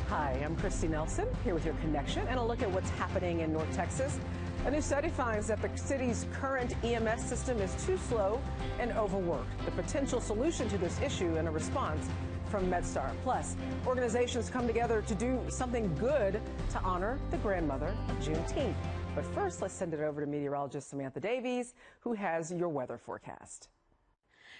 Hi, I'm Christy Nelson, here with your connection and a look at what's happening in North Texas. A new study finds that the city's current EMS system is too slow and overworked. The potential solution to this issue and a response from MedStar. Plus, organizations come together to do something good to honor the grandmother of Juneteenth. But first, let's send it over to meteorologist Samantha Davies, who has your weather forecast.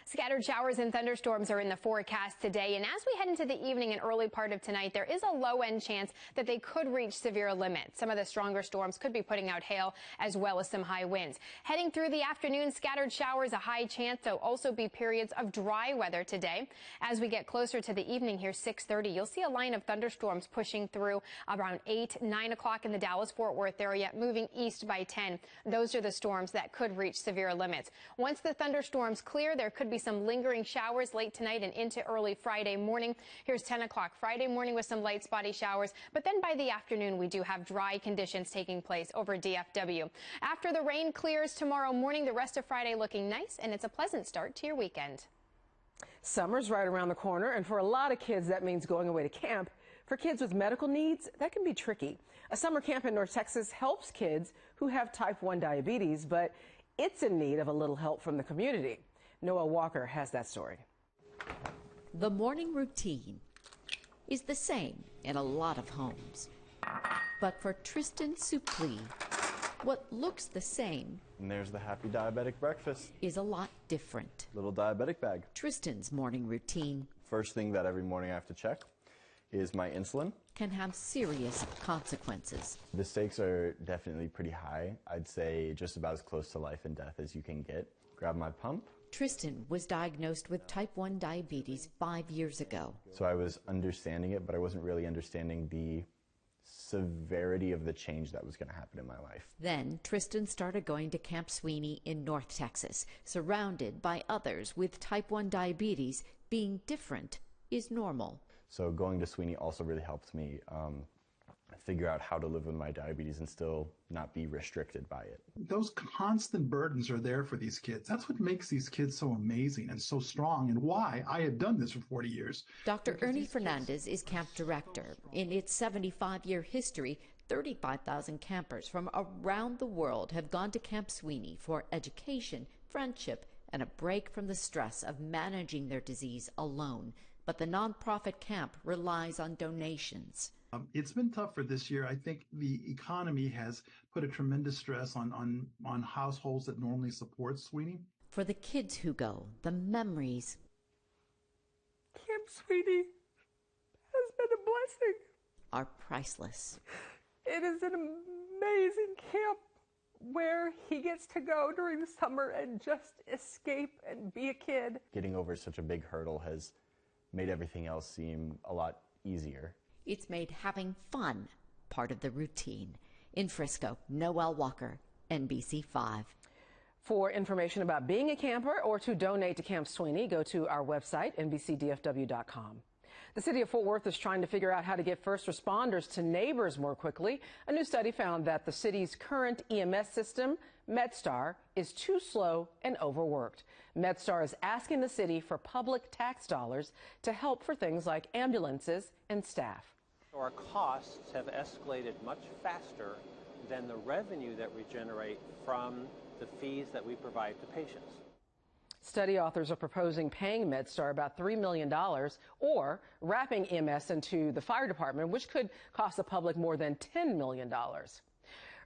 Scattered showers and thunderstorms are in the forecast today, and as we head into the evening and early part of tonight, there is a low-end chance that they could reach severe limits. Some of the stronger storms could be putting out hail as well as some high winds. Heading through the afternoon, scattered showers, a high chance. There'll also be periods of dry weather today. As we get closer to the evening here, 6:30, you'll see a line of thunderstorms pushing through around 8, 9 o'clock in the Dallas-Fort Worth area, moving east by 10. Those are the storms that could reach severe limits. Once the thunderstorms clear, there could be some lingering showers late tonight and into early Friday morning. Here's 10 o'clock Friday morning with some light spotty showers, but then by the afternoon we do have dry conditions taking place over DFW. After the rain clears tomorrow morning, the rest of Friday looking nice, and it's a pleasant start to your weekend. Summer's right around the corner, and for a lot of kids that means going away to camp. For kids with medical needs, that can be tricky. A summer camp in North Texas helps kids who have type 1 diabetes, but it's in need of a little help from the community. Noah Walker has that story. The morning routine is the same in a lot of homes. But for Tristan Suplee, what looks the same, and there's the happy diabetic breakfast, is a lot different. Little diabetic bag. Tristan's morning routine, first thing that every morning I have to check is my insulin. Can have serious consequences. The stakes are definitely pretty high. I'd say just about as close to life and death as you can get. Grab my pump. Tristan was diagnosed with type 1 diabetes 5 years ago. So I was understanding it, but I wasn't really understanding the severity of the change that was going to happen in my life. Then Tristan started going to Camp Sweeney in North Texas, surrounded by others with type 1 diabetes. Being different is normal. So going to Sweeney also really helped me figure out how to live with my diabetes and still not be restricted by it. Those constant burdens are there for these kids. That's what makes these kids so amazing and so strong, and why I have done this for 40 years. Dr. Ernie Fernandez is camp director. In its 75-year history, 35,000 campers from around the world have gone to Camp Sweeney for education, friendship, and a break from the stress of managing their disease alone. But the nonprofit camp relies on donations. It's been tough for this year. I think the economy has put a tremendous stress on households that normally support Sweeney. For the kids who go, the memories. Camp Sweeney has been a blessing. Are priceless. It is an amazing camp where he gets to go during the summer and just escape and be a kid. Getting over such a big hurdle has made everything else seem a lot easier. It's made having fun part of the routine. In Frisco, Noel Walker, NBC5. For information about being a camper or to donate to Camp Sweeney, go to our website, NBCDFW.com. The city of Fort Worth is trying to figure out how to get first responders to neighbors more quickly. A new study found that the city's current EMS system, MedStar, is too slow and overworked. MedStar is asking the city for public tax dollars to help for things like ambulances and staff. Our costs have escalated much faster than the revenue that we generate from the fees that we provide to patients. Study authors are proposing paying MedStar about $3 million or wrapping EMS into the fire department, which could cost the public more than $10 million.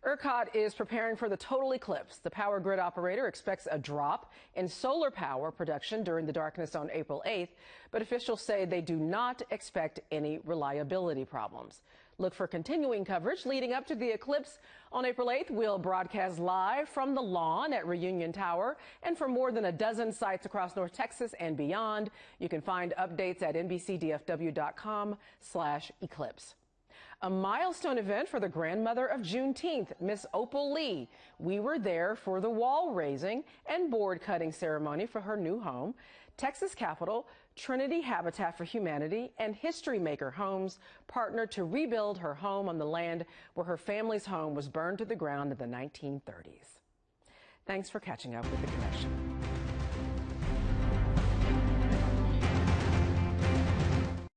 ERCOT is preparing for the total eclipse. The power grid operator expects a drop in solar power production during the darkness on April 8th, but officials say they do not expect any reliability problems. Look for continuing coverage leading up to the eclipse. On April 8th, we'll broadcast live from the lawn at Reunion Tower, and for more than a dozen sites across North Texas and beyond. You can find updates at NBCDFW.com/eclipse. A milestone event for the grandmother of Juneteenth, Miss Opal Lee. We were there for the wall raising and board cutting ceremony for her new home. Texas Capitol, Trinity Habitat for Humanity, and History Maker Homes partnered to rebuild her home on the land where her family's home was burned to the ground in the 1930s. Thanks for catching up with The Connection.